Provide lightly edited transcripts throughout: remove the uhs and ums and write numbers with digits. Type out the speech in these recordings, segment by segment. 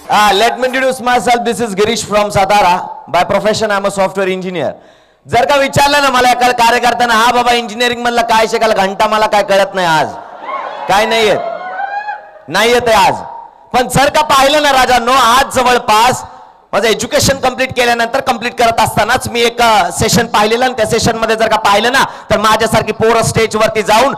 Let me introduce myself. This is Girish from Satara. By profession, I am a software engineer. जर का विचारलं ना मला एका कार्यकर्त्यानं हा बाबा इंजिनिअरिंग मधला काय शिकायला घंटा मला काय कळत नाही आज काय नाही येत आज. पण जर का पाहिलं ना राजांनो आज जवळपास माझं एज्युकेशन कंप्लीट केल्यानंतर कंप्लीट करत असतानाच मी एक सेशन पाहिलेलं आणि त्या सेशन मध्ये जर का पाहिलं ना तर माझ्यासारखी पोरं स्टेजवरती जाऊन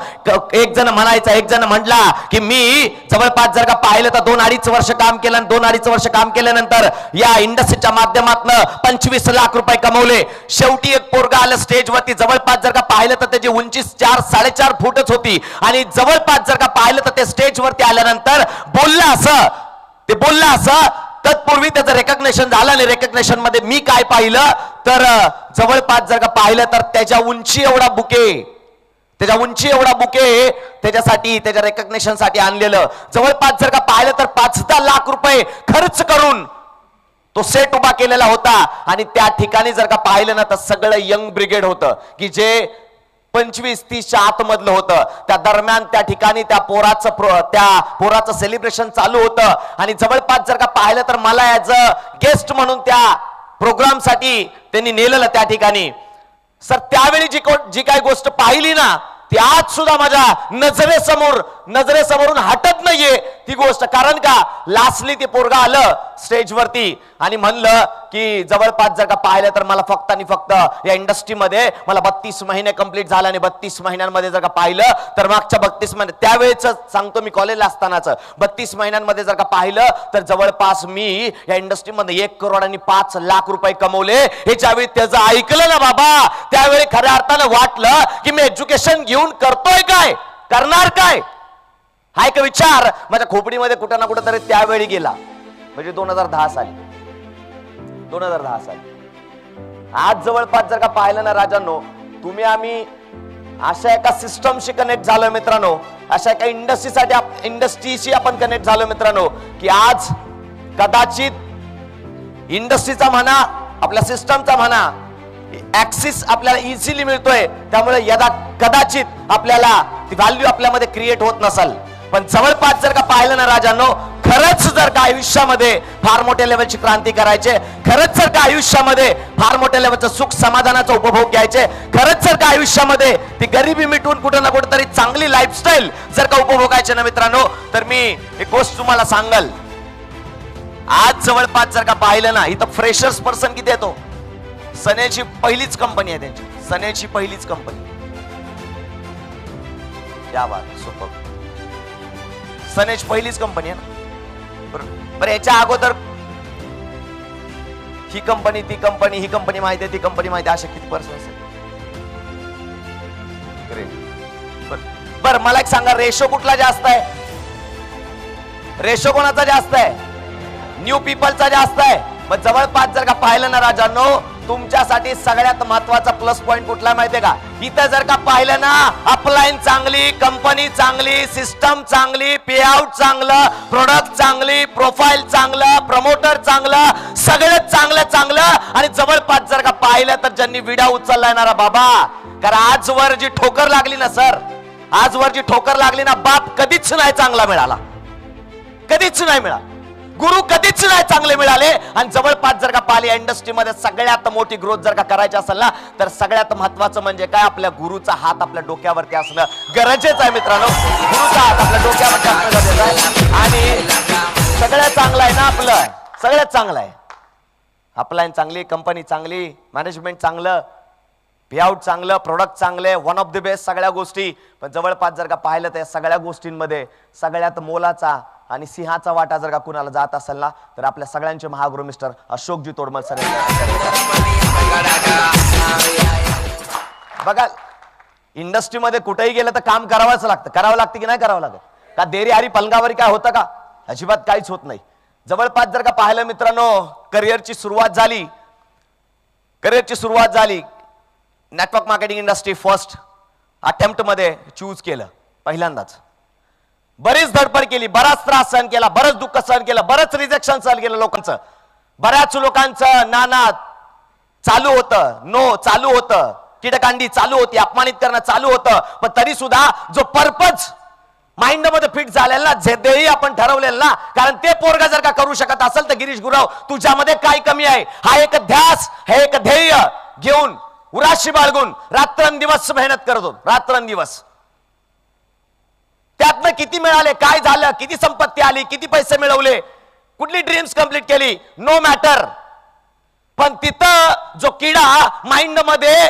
एक जण म्हणायचा एक जण म्हटला की मी जवळपास जर का पाहिलं तर 2-2.5 वर्ष काम केलं आणि 2-2.5 वर्ष काम केल्यानंतर या इंडस्ट्रीच्या माध्यमातून 25 लाख रुपये कमवले. शेवटी एक पोरगा आलं स्टेजवरती जवळपास जर का पाहिलं तर त्याची उंची 4-4.5 फूटच होती आणि जवळपास जर का पाहिलं तर ते स्टेजवरती आल्यानंतर बोलला असं तत्पूर्वी त्याचं रेकग्नेशन झालं आणि रेकग्नेशन मध्ये मी काय पाहिलं तर जवळपास जर का पाहिलं तर त्याच्या उंची एवढा बुके त्याच्यासाठी त्याच्या रेकग्नेशन साठी आणलेलं. जवळपास जर का पाहिलं तर 5-10 लाख रुपये खर्च करून तो सेट उभा केलेला होता आणि त्या ठिकाणी जर का पाहिलं ना तर सगळं यंग ब्रिगेड होतं की जे 25-30च्या आतमधलं होतं. त्या दरम्यान त्या ठिकाणी त्या पोराचं सेलिब्रेशन चालू होतं आणि जवळपास जर का पाहिलं तर मला ऍज अ गेस्ट म्हणून त्या प्रोग्राम साठी त्यांनी नेलेलं त्या ठिकाणी. सर त्यावेळी जी काही गोष्ट पाहिली ना ती आज सुद्धा माझ्या नजरेसमोरून हटत नाहीये ती गोष्ट. कारण का लास्टली ते पोरगा आलं स्टेजवरती आणि म्हणलं की जवळपास जर का पाहिलं तर मला फक्त आणि फक्त या इंडस्ट्रीमध्ये मला 32 महिने कंप्लीट झाला आणि 32 महिन्यांमध्ये जर का पाहिलं तर मागच्या 32 महिने त्यावेळेच सांगतो मी कॉलेजला असतानाच 32 महिन्यांमध्ये जर का पाहिलं तर जवळपास मी या इंडस्ट्रीमध्ये 1 करोड आणि 5 लाख रुपये कमवले. हे ज्यावेळी त्याचं ऐकलं ना बाबा त्यावेळी खऱ्या अर्थानं वाटलं की मी एज्युकेशन घेऊन करतोय काय करणार काय हा एक विचार माझ्या खोपडीमध्ये कुठं ना कुठं तरी त्यावेळी गेला. म्हणजे 2010 साली आज जवळपास जर का पाहिलं ना राजांनो तुम्ही आम्ही अशा एका सिस्टमशी कनेक्ट झालोय मित्रांनो अशा एका इंडस्ट्रीशी आपण कनेक्ट झालोय मित्रांनो की आज कदाचित इंडस्ट्रीचा म्हणा आपल्या सिस्टमचा म्हणा ऍक्सिस आपल्याला इझिली मिळतोय त्यामुळे कदाचित आपल्याला ती व्हॅल्यू आपल्यामध्ये क्रिएट होत नसेल. पण जवळपास जर का पाहिलं ना राजांनो खरंच जर का आयुष्यामध्ये फार मोठ्या लेवलची क्रांती करायचे खरंच जर का आयुष्यामध्ये फार मोठ्या लेवलचं सुख समाधानाचा उपभोग घ्यायचे खरंच जर का आयुष्यामध्ये ती गरिबी मिटवून कुठं ना कुठं तरी चांगली लाईफस्टाईल जर का उपभोगायचे ना मित्रांनो तर मी एक गोष्ट तुम्हाला सांगाल. आज जवळपास जर का पाहिलं ना इथं फ्रेशर्स पर्सन किती येतो सनेची पहिलीच कंपनी आहे त्यांची सनेची पहिलीच कंपनी क्या बात सुपर सनेज पहिलीच कंपनी आहे ना बरं याच्या अगोदर ही कंपनी माहिती आहे ती कंपनी माहिती आहे अशा किती पर्सन असेल. बरं मला एक सांगा रेशो कुठला जास्त आहे रेशो कोणाचा जास्त आहे न्यू पीपलचा जास्त आहे. पण जवळपास जर का पाहिलं ना राजांनो तुमच्यासाठी सगळ्यात महत्वाचा प्लस पॉइंट कुठला माहितीये का इथं जर का पाहिलं ना अपलाईन चांगली कंपनी चांगली सिस्टम चांगली पे आउट चांगलं प्रोडक्ट चांगली प्रोफाईल चांगलं प्रमोटर चांगलं सगळं चांगलं आणि जवळपास जर का पाहिलं तर ज्यांनी विडा उचललाय ना बाबा कारण आजवर जी ठोकर लागली ना सर आजवर जी ठोकर लागली ना बाप कधीच नाही चांगला मिळाला कधीच नाही मिळाला गुरु कधीच नाही चांगले मिळाले. आणि जवळपास जर का पाहिली इंडस्ट्रीमध्ये सगळ्यात मोठी ग्रोथ जर का करायची असेल ना तर सगळ्यात महत्वाचं म्हणजे काय आपल्या गुरुचा हात आपल्या डोक्यावरती असणं गरजेचं आहे मित्रांनो. गुरुचा हात आपल्या डोक्यावरती असणं गरजेचं आहे आणि सगळ्यात चांगलं आहे ना आपलं सगळ्यात चांगलं आहे अपलाईन चांगली कंपनी चांगली मॅनेजमेंट चांगलं पेआउट चांगलं प्रोडक्ट चांगले वन ऑफ द बेस्ट सगळ्या गोष्टी. पण जवळपास जर का पाहिलं तर सगळ्या गोष्टींमध्ये सगळ्यात मोलाचा आणि सिंहाचा वाटा जर का कुणाला जात असेल ना तर आपल्या सगळ्यांचे महागुरु मिस्टर अशोकजी तोडमल सर. बघा इंडस्ट्रीमध्ये कुठेही गेलं तर काम करावं लागतं की नाही करावं लागत का देरी हरी पलंगावर काय होतं का अजिबात काहीच होत नाही. जवळपास जर का पाहिलं मित्रांनो करिअरची सुरुवात झाली network marketing industry first attempt मध्ये चूज केलं पहिल्यांदाच बरीच धडपड केली बराच त्रास सहन केला बरंच दुःख सहन केलं बरंच रिजेक्शन सहन केलं लोकांचं बऱ्याच लोकांचं नाना चालू होतं किडकांडी चालू होती अपमानित करणं चालू होतं. पण तरी सुद्धा जो पर्पज माइंड मध्ये फिट झालेलं ना, जे ध्येय आपण ठरवलेलं ना, कारण ते पोरगा जर का करू शकत असेल तर गिरीश गुराव तुझ्यामध्ये काय कमी आहे? हा एक ध्यास, हे एक ध्येय घेऊन उराशी बाळगून रात्रंदिवस मेहनत करतो, रात्रंदिवस. त्यातनं किती मिळाले, काय झालं, किती संपत्ती आली, किती पैसे मिळवले, कुठली ड्रीम्स कंप्लीट केली, नो मॅटर. पण तिथं जो किडा माइंड मध्ये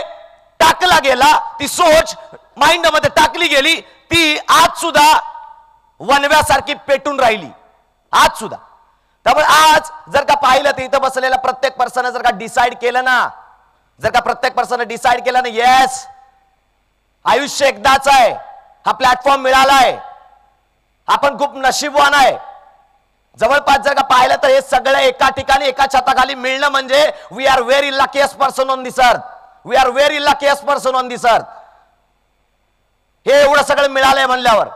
टाकला गेला, ती सोच माइंड मध्ये टाकली गेली, ती आज सुद्धा वनव्यासारखी पेटून राहिली, आज सुद्धा. त्यामुळे आज जर का पाहिलं तर इथं बसलेला प्रत्येक पर्सन जर का डिसाइड केलं ना, जर का प्रत्येक पर्सन डिसाइड केलं ना, येस आयुष्य एकदाच आहे, हा प्लॅटफॉर्म मिळालाय, आपण खूप नशीबवान आहे. जवळपास जर का पाहिलं तर हे सगळं एका ठिकाणी एका छताखाली मिळणं म्हणजे we are very luckiest person on this earth, we are very luckiest person on this earth. हे एवढं सगळं मिळालंय म्हणल्यावर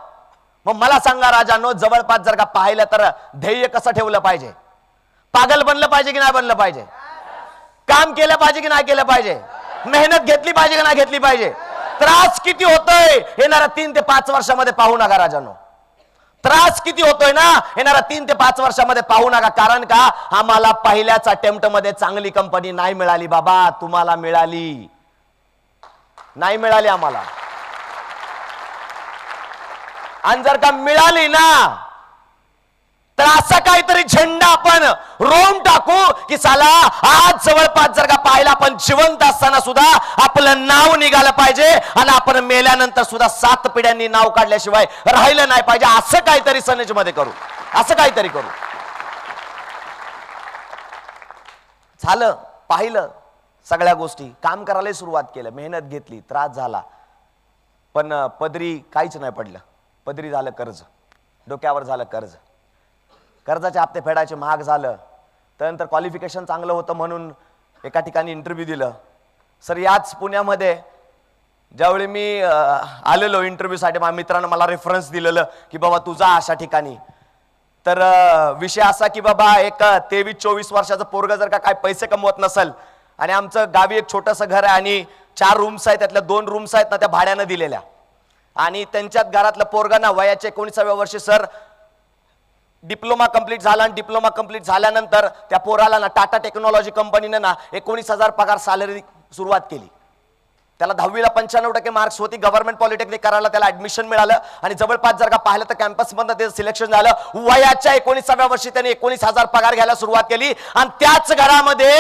मग मला सांगा राजांनो, जवळपास जर का पाहिलं तर ध्येय कसं ठेवलं पाहिजे? पागल बनलं पाहिजे की नाही बनलं पाहिजे? काम केलं पाहिजे की नाही केलं पाहिजे? मेहनत घेतली पाहिजे की नाही घेतली पाहिजे? त्रास किती होतोय येणाऱ्या 3 ते 5 वर्षामध्ये पाहू नका राजांनो, त्रास किती होतोय ना येणाऱ्या 3 ते 5 वर्षामध्ये पाहू नका. कारण का आम्हाला पहिल्याच अटेम्प्ट मध्ये चांगली कंपनी नाही मिळाली बाबा, तुम्हाला मिळाली, नाही मिळाली आम्हाला. आणि जर का मिळाली ना तर असा काहीतरी झेंडा आपण रोवून टाकू की साला आज जवळपास जर का पाहिला आपण जिवंत असताना सुद्धा आपलं नाव निघालं पाहिजे आणि आपण मेल्यानंतर सुद्धा 7 पिढ्यांनी नाव काढल्याशिवाय राहिलं नाही पाहिजे. असं काहीतरी सनेज मध्ये करू, असं काहीतरी करू. झालं, पाहिलं सगळ्या गोष्टी, काम करायला सुरुवात केलं, मेहनत घेतली, त्रास झाला, पण पदरी काहीच नाही पडलं. पदरी झालं कर्ज, डोक्यावर झालं कर्ज, कर्जाचे हप्ते फेडायचे महाग झालं. त्यानंतर क्वालिफिकेशन चांगलं होतं म्हणून एका ठिकाणी इंटरव्ह्यू दिलं. सर याच पुण्यामध्ये ज्यावेळी मी आलेलो इंटरव्ह्यूसाठी, माझ्या मित्रानं मला रेफरन्स दिलेलं की बाबा तू जा अशा ठिकाणी. तर विषय असा की बाबा एक 23-24 वर्षाचं पोरग जर का काय पैसे कमवत नसेल आणि आमचं गावी एक छोटंसं घर आहे आणि 4 रूम्स आहेत, त्यातल्या 2 रूम्स आहेत ना त्या भाड्यानं दिलेल्या, आणि त्यांच्यात घरातलं पोरगा ना वयाच्या 19व्या वर्षी सर डिप्लोमा कंप्लीट झाला. आणि डिप्लोमा कंप्लीट झाल्यानंतर त्या पोराला ना टाटा टेक्नॉलॉजी कंपनीने ना 19,000 पगार सॅलरी सुरुवात केली. त्याला 10वीला 95% मार्क्स होती, गव्हर्नमेंट पॉलिटेक्निक करायला त्याला ऍडमिशन मिळालं आणि जवळपास जर का पाहिलं तर कॅम्पस मधनं त्याचं सिलेक्शन झालं. वयाच्या 19व्या वर्षी त्याने 19,000 पगार घ्यायला सुरुवात केली. आणि त्याच घरामध्ये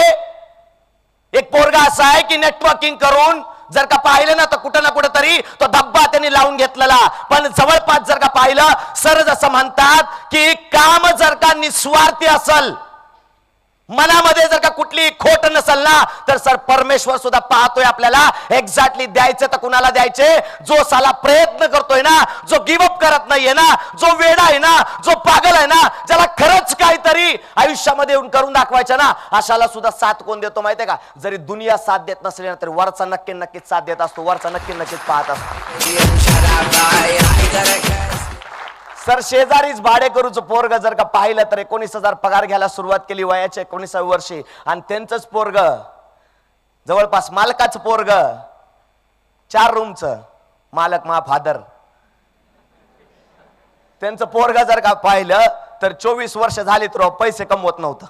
एक पोरगा असा आहे की नेटवर्किंग करून जर का पाहिलं ना तर कुठं ना कुठं तरी तो धब्बा त्यांनी लावून घेतलेला. पण जवळपास जर का पाहिलं सर जसं म्हणतात की काम जर का निस्वार्थी असेल, मनामध्ये जर का कुठली खोट नसेल ना, तर सर परमेश्वर सुद्धा पाहतोय आपल्याला एक्झॅक्टली द्यायचं तर कुणाला द्यायचे? जो साला प्रयत्न करतोय ना, जो गिव्ह करत नाहीये ना, जो वेडा आहे ना, जो पागल आहे ना, ज्याला खरंच काहीतरी आयुष्यामध्ये येऊन करून दाखवायचं ना, अशाला सुद्धा साथ कोण देतो माहितीये का? जरी दुनिया साथ देत नसली ना तरी वरचा नक्कीच साथ देत असतो, वरचा नक्कीच पाहत असतो. सर शेजारीच भाडेकरूचं पोरग जर का पाहिलं तर 19,000 पगार घ्यायला सुरुवात केली वयाच्या 19व्या वर्षी. आणि त्यांचंच पोरग जवळपास मालकाचं पोरग, 4 रूमचं मालक, मा फादर, त्यांचं पोरग जर का पाहिलं तर 24 वर्ष झाली तर पैसे कमवत नव्हतं.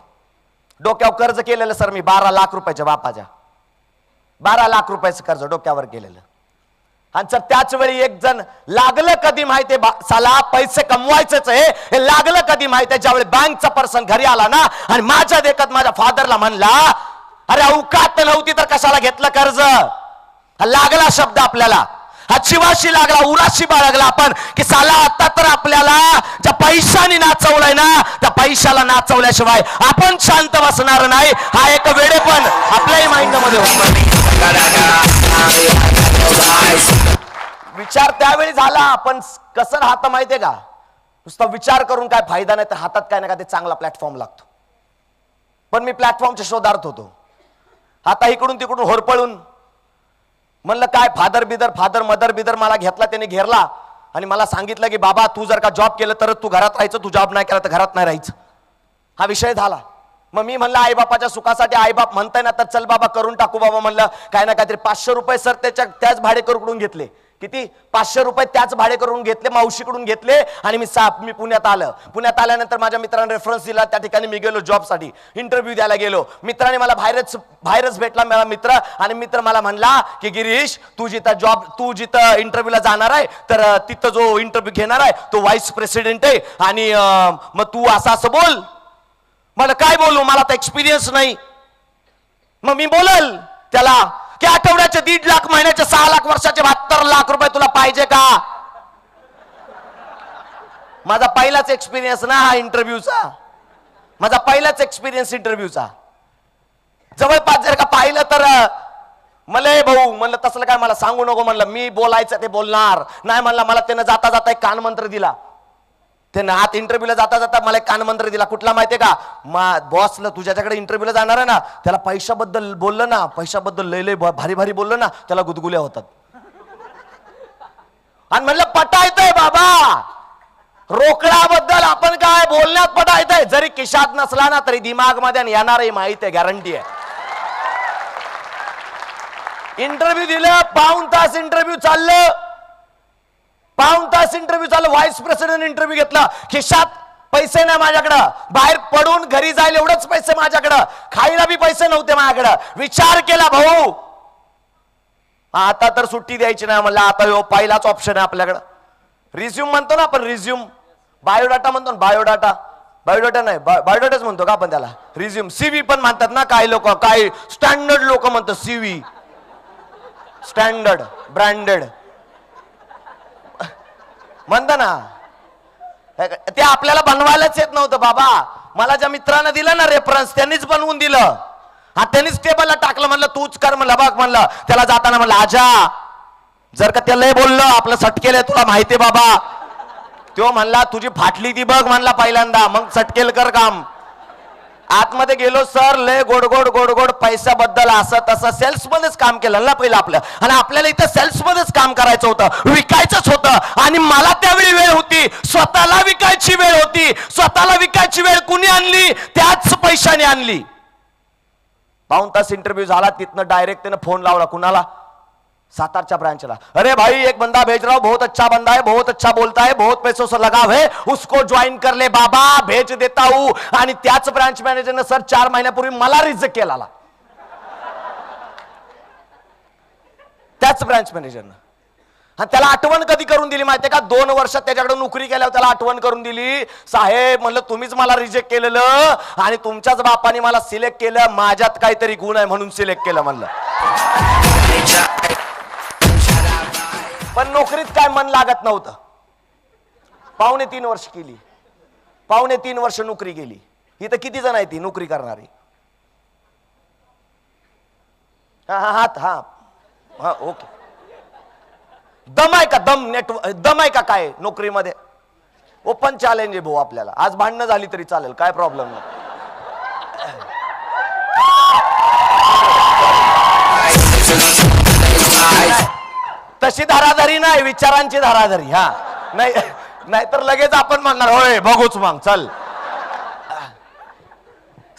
डोक्यावर कर्ज केलेलं सर मी 12 लाख रुपयाच्या, बापाच्या 12 लाख रुपयाचं कर्ज डोक्यावर केलेलं. आणि सर त्याच वेळी एक जण लागलं कधी माहितीये साला पैसे कमवायचंच आहे, हे लागलं कधी माहितीये ज्यावेळी बँकचा पर्सन घरी आला ना आणि माझ्या देखत माझ्या फादरला म्हणला, अरे अवकात नव्हती तर कशाला घेतलं कर्ज? हा लागला शब्द आपल्याला, हा शिवाशी लागला, उराशी बाळगला आपण की साला आता तर आपल्याला ज्या पैशाने नाचवलंय ना त्या पैशाला नाचवल्याशिवाय आपण शांत बसणार नाही. हा एक वेडेपण आपल्याही माइंड मध्ये होतो. विचार त्यावेळी झाला, आपण कसं राहतं माहितीये का? नुसता विचार करून काय फायदा नाही, तर हातात काय ना काय ते चांगला प्लॅटफॉर्म लागतो. पण मी प्लॅटफॉर्मच्या शोधार्थ होतो. आता इकडून तिकडून होरपळून म्हणलं काय फादर मदर मला घेतला, त्याने घेरला आणि मला सांगितलं की बाबा तू जर का जॉब केलं तर तू घरात राहायचं, तू जॉब नाही केला तर घरात नाही राहायचं. हा विषय झाला. मग मी म्हणलं आई बापाच्या सुखासाठी आई बाप म्हणताय ना तर चल बाबा करून टाकू बाबा. म्हणलं काय ना काहीतरी 500 रुपये सर त्याच भाडेकरूकडून घेतले किती 500 रुपये त्याच भाडे करून घेतले, मावशीकडून घेतले आणि मी पुण्यात आलं. पुण्यात आल्यानंतर माझ्या मित्राने रेफरन्स दिला, त्या ठिकाणी मी गेलो जॉबसाठी, इंटरव्ह्यू द्यायला गेलो. मित्राने मला बाहेरच भेटला मला मित्र, आणि मित्र मला म्हणला की गिरीश तू जिथं इंटरव्ह्यूला जाणार आहे तर तिथं जो इंटरव्ह्यू घेणार आहे तो व्हाईस प्रेसिडेंट आहे, आणि मग तू असं बोल. मला काय बोलू, मला तर एक्सपिरियन्स नाही. मग मी बोलल त्याला की आठवड्याचे 1.5 लाख, महिन्याचे 6 लाख, वर्षाचे 72 लाख रुपये तुला पाहिजे का? माझा पहिलाच एक्सपिरियन्स ना हा इंटरव्ह्यूचा, माझा पहिलाच एक्सपिरियन्स इंटरव्ह्यूचा. जवळपास जर का पाहिलं तर मला भाऊ म्हणलं तसलं काय मला सांगू नको, म्हणलं मी बोलायचं ते बोलणार नाही. म्हणला मला त्यानं जाता जाता एक कानमंत्र दिला. त्यानं आत इंटरव्ह्यूला जाता जाता मला एक कानमंत्र दिला. कुठला माहितीये का? बॉसला तुझ्याकडे इंटरव्ह्यूला जाणार आहे ना, त्याला पैशाबद्दल बोललं ना, पैशाबद्दल लय भारी भारी बोललं ना, त्याला गुदगुल्या होतात. आणि म्हणलं पटायचंय बाबा, रोकडाबद्दल आपण काय बोलण्यात पटायचंय, जरी खिशात नसला ना तरी दिमाग मध्ये येणार आहे, माहित आहे, गॅरंटी आहे. इंटरव्ह्यू दिलं, 1.5 तास इंटरव्ह्यू चाललं, 1.5 तास इंटरव्ह्यू चाललं. व्हाईस प्रेसिडेंट इंटरव्ह्यू घेतला. खिशात पैसे नाही माझ्याकडं, बाहेर पडून घरी जायला एवढंच पैसे माझ्याकडं, खायला बी पैसे नव्हते माझ्याकडं. विचार केला भाऊ, आता तर सुट्टी द्यायची नाही. म्हणलं आता हो पहिलाच ऑप्शन आहे आपल्याकडं. रिझ्यूम म्हणतो ना आपण, रिझ्यूम, बायोडाटा म्हणतो ना, बायोडाटा नाही, बायोडाटाच म्हणतो का आपण त्याला, रिझ्यूम. सीव्ही पण म्हणतात ना काही लोक, काही स्टँडर्ड लोक म्हणतात सीव्ही, स्टँडर्ड ब्रँडेड म्हणता ना. ते आपल्याला बनवायलाच येत नव्हतं बाबा. मला ज्या मित्रानं दिलं ना रेफरन्स, त्यांनीच बनवून दिलं. हा त्यांनीच टेबलला टाकलं. म्हणलं तूच कर, म्हणलं बघ, म्हणलं त्याला जाताना म्हणलं आजा जर का त्याला बोललं आपलं सटकेल तुला माहितीये बाबा, तो म्हणला तुझी फाटली ती बघ, म्हणला पहिल्यांदा, मग सटकेल कर काम. आतमध्ये गेलो, सर लय गोडगोड गोडगोड पैशाबद्दल असं तसं, सेल्स मध्येच काम केलं ना पहिलं आपलं, आणि आपल्याला इथं सेल्स मध्येच काम करायचं होतं, विकायचंच होतं. आणि मला त्यावेळी वेळ होती, स्वतःला विकायची वेळ होती. स्वतःला विकायची वेळ कुणी आणली? त्याच पैशाने आणली. 1.5 तास इंटरव्ह्यू झाला. तिथनं डायरेक्ट त्यानं फोन लावला. कुणाला? सातारच्या ब्रांचला. अरे भाई एक बंदा भेज रहा हूं, बहुत अच्छा बंदा है, बहुत अच्छा बोलता है, बहुत पैसों से लगाव है, उसको ज्वाइन कर ले बाबा, भेज देता हूं. आणि त्याच ब्रांच मॅनेजरने सर 4 महिन्यापूर्वी मला रिजेक्ट केला. त्याच ब्रांच मॅनेजरनं. आणि त्याला आठवण कधी करून दिली माहितीये का? 2 वर्षात त्याच्याकडे नोकरी केल्यावर त्याला आठवण करून दिली. साहेब म्हणलं तुम्हीच मला रिजेक्ट केलेलं आणि तुमच्याच बापाने मला सिलेक्ट केलं, माझ्यात काहीतरी गुण आहे म्हणून सिलेक्ट केलं म्हणलं. पण नोकरीत काय मन लागत नव्हतं. 2.5 वर्ष केली, 2.5 वर्ष नोकरी केली. इथं किती जण आहे ती नोकरी करणारी? हा ओके. दम आहे का? दम आहे का काय नोकरीमध्ये? ओपन चॅलेंज आहे भाऊ आपल्याला. आज भांडणं झाली तरी चालेल, काय प्रॉब्लेम नाही. तशी धाराधारी नाही, विचारांची धाराधारी. हा नाही तर लगेच आपण म्हणणार होय बघूच मग चल.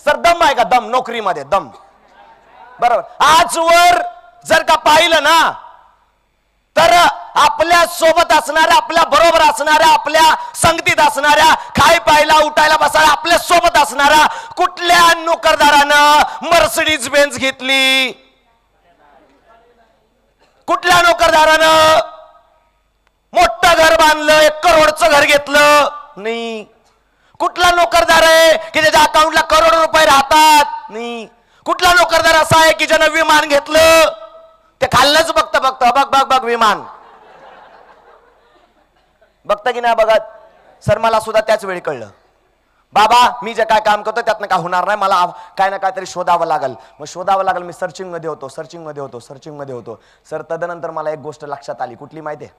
सर दम आहे का? दम नोकरीमध्ये दम. बरोबर. आजवर जर का पाहिलं ना तर आपल्या सोबत असणाऱ्या, आपल्या बरोबर असणाऱ्या, आपल्या संगतीत असणाऱ्या, खाय प्यायला उठायला बसायला आपल्या सोबत असणाऱ्या कुठल्या नोकरदारानं मर्सिडीज बेन्झ घेतली? कुठल्या नोकरदारानं मोठं घर बांधलं, 1 करोडचं घर घेतलं? नाही. कुठला नोकरदार आहे की त्याच्या अकाउंटला करोड रुपये राहतात? नाही. कुठला नोकरदार असा आहे की ज्यानं विमान घेतलं? ते खाल्लंच बघतं बघ विमान बघतं की नाही बघत? सर मला सुद्धा त्याच वेळी कळलं बाबा मी जे काय काम करतो त्यातनं काय होणार नाही, मला काय ना काहीतरी शोधावं लागल. मग शोधावं लागल. मी सर्चिंग मध्ये होतो. सर तदनंतर मला एक गोष्ट लक्षात आली. कुठली माहितीये?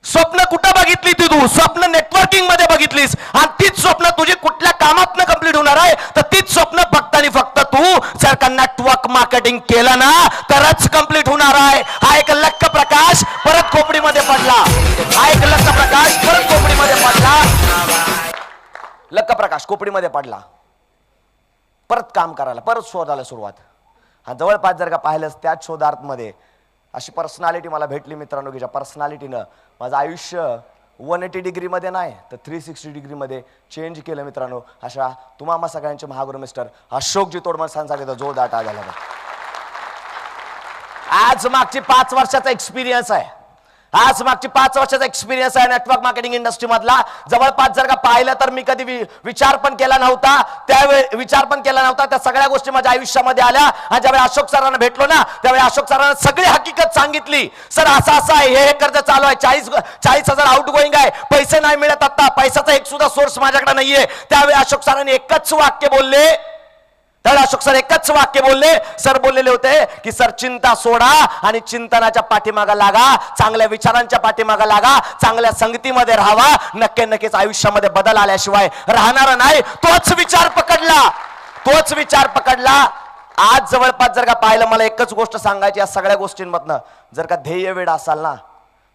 स्वप्न कुठं बघितली ती तू? स्वप्न नेटवर्किंग मध्ये बघितलीस, आणि तीच स्वप्न तुझी कुठल्या कामात कंप्लीट होणार आहे? तर तीच स्वप्न फक्त आणि फक्त तू जर का नेटवर्क मार्केटिंग केलं ना तरच कंप्लीट होणार आहे. हा एक लक्क प्रकाश परत खोपडीमध्ये पडला. लक्क प्रकाश खोपडीमध्ये पडला. परत काम करायला, परत शोधायला सुरुवात. हा जवळपास जर का पाहिलंस त्याच शोधार्थमध्ये अशी पर्सनॅलिटी मला भेटली मित्रांनो, की ज्या पर्सनॅलिटीनं माझं आयुष्य 180 डिग्रीमध्ये नाही तर 360 डिग्रीमध्ये चेंज केलं मित्रांनो. अशा तुम्हा सगळ्यांचे महागुरू मिस्टर अशोकजी तोडमल सांगितलं जोरदार टाळ्या झाल्या. आज मागची 5 वर्षाचा एक्सपिरियन्स आहे, आज मागची 5 वर्षाचा एक्सपिरियन्स आहे नेटवर्क मार्केटिंग इंडस्ट्री मधला. जवळपास जर का पाहिलं तर मी कधी विचार पण केला नव्हता, त्यावेळी विचार पण केला नव्हता, त्या सगळ्या गोष्टी माझ्या आयुष्यामध्ये आल्या. आणि ज्यावेळी अशोक सरांना भेटलो ना, त्यावेळी अशोक सरांना सगळी हकीकत सांगितली. सर असं असं आहे, हे कर्ज चालू आहे, 40,000 आउट गोईंग आहे, पैसे नाही मिळत, आता पैशाचा एक सुद्धा सोर्स माझ्याकडे नाहीये. त्यावेळी अशोक सरांनी एकच वाक्य बोलले, तर अशोक सर एकच वाक्य बोलले. सर बोललेले होते की सर चिंता सोडा आणि चिंतनाच्या पाठीमागा लागा, चांगल्या विचारांच्या पाठीमागा लागा, चांगल्या संगतीमध्ये राहावा, नक्कीच आयुष्यामध्ये बदल आल्याशिवाय राहणार नाही. तोच विचार पकडला. आज जवळपास जर का पाहिलं, मला एकच गोष्ट सांगायची या सगळ्या गोष्टींमधनं, जर का ध्येय वेळ असाल ना,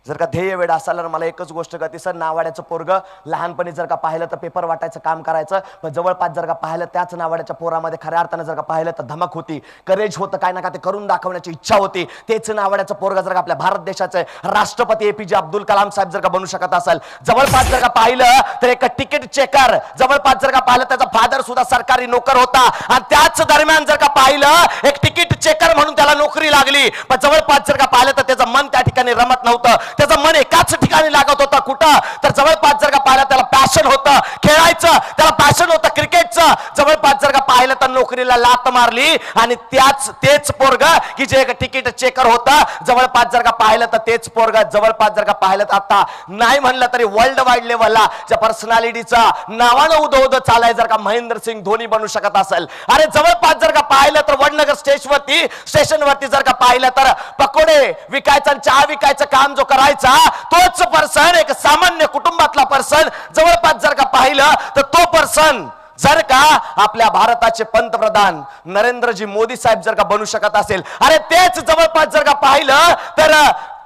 जर का ध्येय वेळ असाल ना, मला एकच गोष्ट कळते सर, नावाड्याचं पोरग लहानपणी जर का पाहिलं तर पेपर वाटायचं काम करायचं, पण जवळपास जर का पाहिलं त्याच नावाड्याच्या पोरामध्ये खऱ्या अर्थानं जर का पाहिलं तर धमक होती, करेज होतं, काय ना काय ते करून दाखवण्याची इच्छा होती. तेच नावाड्याचं पोरग जर का आपल्या भारत देशाचे राष्ट्रपती APJ अब्दुल कलाम साहेब जर का बनू शकत असेल, जवळपास जर का पाहिलं तर एक तिकीट चेकर, जवळपास जर का पाहिलं त्याचा फादर सुद्धा सरकारी नोकर होता, आणि त्याच दरम्यान जर का पाहिलं एक तिकीट चेकर म्हणून त्याला नोकरी लागली, पण जवळपास जर का पाहिलं तर त्याचं मन त्या ठिकाणी रमत नव्हतं, त्याचं मन एकाच ठिकाणी लागत होतं. कुठं तर जवळपास जर का पाहिलं त्याला पॅशन होतं खेळायचं, त्याला पॅशन होतं क्रिकेटचं. जवळपास जर का पाहिलं तर नोकरीला लात मारली, आणि तेच पोरग की जे एक तिकीट चेकर होतं, जवळपास जर का पाहिलं तर तेच पोरग जवळपास जर का पाहिलं तर आता नाही म्हणलं तरी वर्ल्ड वाईड लेवलला ज्या पर्सनॅलिटीचा नावानं उदो चालाय जर का महेंद्रसिंग धोनी बनू शकत असेल. अरे जवळपास जर का पाहिलं तर वडनगर स्टेशनवरती जर का पाहिलं तर पकोडे विकायचं, चहा विकायचं काम जो करायचा, तोच पर्सन एक सामान्य कुटुंबातला पर्सन जवळपास जर का पाहिलं तर तो पर्सन जर का आपल्या भारताचे पंतप्रधान नरेंद्रजी मोदी साहेब जर का बनू शकत असेल, अरे तेच जवळपास जर का पाहिलं तर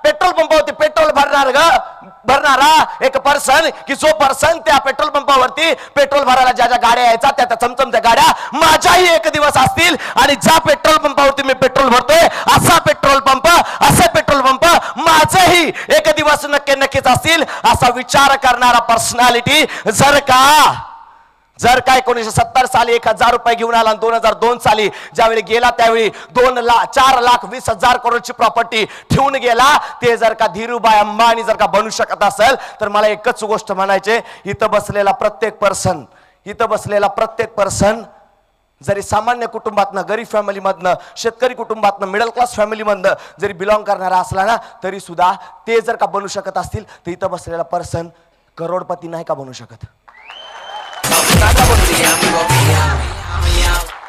पेट्रोल पंपावरती पेट्रोल भरणारा एक पर्सन, की जो पर्सन त्या पेट्रोल पंपावरती पेट्रोल भरायला ज्या गाड्या यायचा त्या चमचमच्या गाड्या माझ्याही एक दिवस असतील, आणि ज्या पेट्रोल पंपावरती मी पेट्रोल भरतोय असा पेट्रोल पंप माझंही एक दिवस नक्कीच असतील, असा विचार करणारा पर्सनॅलिटी जर काय 1970 साली 1,000 रुपये घेऊन आला, 2002 साली ज्यावेळी गेला त्यावेळी 4,20,000 करोडची प्रॉपर्टी ठेवून गेला, ते जर का धीरूभाई अंबानी जर का बनू शकत असेल, तर मला एकच गोष्ट म्हणायचे, इथं बसलेला प्रत्येक पर्सन जरी सामान्य कुटुंबातनं, गरीब फॅमिलीमधनं, शेतकरी कुटुंबातनं, मिडल क्लास फॅमिलीमधनं जरी बिलॉंग करणारा असला ना, तरी सुद्धा ते जर का बनू शकत असतील, तर इथं बसलेला पर्सन करोडपती नाही का बनू शकत?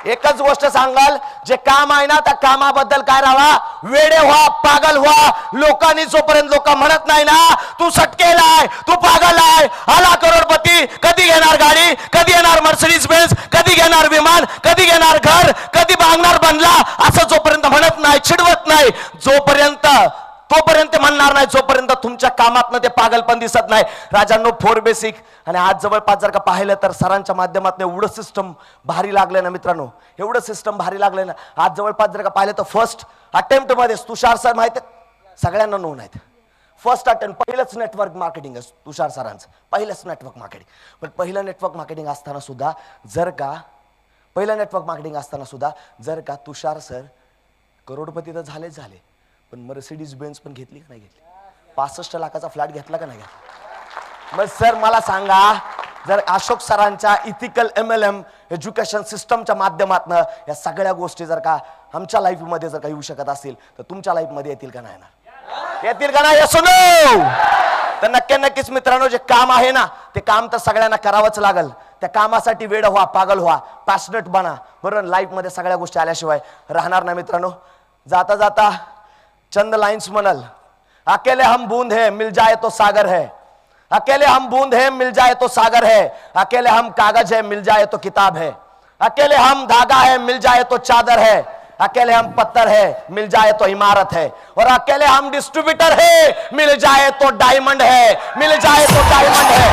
एकच गोष्ट सांगाल, जे काम आहे ना त्या कामाबद्दल काय राहा, वेडे व्हा, पागल व्हा. लोकांनी जोपर्यंत लोक म्हणत नाही ना तू सटकेलाय, तू पागल आहे, आला करोडपती, कधी घेणार गाडी, कधी येणार मर्सिडीज बेन्झ, कधी घेणार विमान, कधी घेणार घर, कधी बांधणार बंगला, असं जोपर्यंत म्हणत नाही, चिडवत नाही, तोपर्यंत म्हणणार नाही, जोपर्यंत तुमच्या कामातनं ते पागलपण दिसत नाही. राजांनो, 4 बेसिक. आणि आज जवळपास जर का पाहिलं तर सरांच्या माध्यमातून एवढं सिस्टम भारी लागलं ना मित्रांनो, एवढं सिस्टम भारी लागलं ना. आज जवळपास जर का पाहिलं तर फर्स्ट अटेम्प्ट मध्ये तुषार सर माहिती सगळ्यांना नोन आहेत. फर्स्ट अटेम्प्ट पहिलंच नेटवर्क मार्केटिंग तुषार सरांचं, पहिलंच नेटवर्क मार्केटिंग. पण पहिलं नेटवर्क मार्केटिंग असताना सुद्धा जर का तुषार सर करोडपती तर झाले, पण मर्सिडीज बेन्झ पण घेतली का नाही घेतली? 65 लाखाचा फ्लॅट घेतला का नाही घेतला? मग सर मला सांगा, जर अशोक सरांच्या इथिकल MLM एज्युकेशन सिस्टमच्या माध्यमातून या सगळ्या गोष्टी जर का आमच्या लाईफ मध्ये जर का येऊ शकत असतील, तर तुमच्या लाईफ मध्ये येतील का नाही? येतील का नाही? Yes no? तर नक्कीच मित्रांनो, जे काम आहे ना ते काम तर सगळ्यांना करावंच लागल. त्या कामासाठी वेड व्हा, पागल व्हा, पॅशनेट बना, बरोबर? लाईफ मध्ये सगळ्या गोष्टी आल्याशिवाय राहणार नाही मित्रांनो. जाता जाता चंद लाइन्स मनल, अकेले हम बूंद है मिल जाए तो सागर है, अकेले हम बूंद है मिल जाए तो सागर है, अकेले हम कागज है मिल जाए तो किताब है, अकेले हम धागा है मिल जाए तो चादर है, अकेले हम पत्थर है मिल जाए तो इमारत है, और अकेले हम डिस्ट्रीब्यूटर है मिल जाए तो डायमंड है, मिल जाए तो डायमंड है.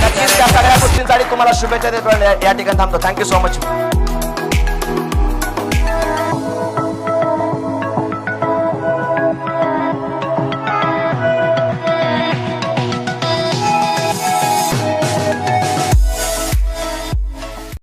नक्कीच त्या सगळ्या गोष्टींसाठी तुम्हाला शुभेच्छा देतो. या ठिकाणी थांबतो. Thank you so much.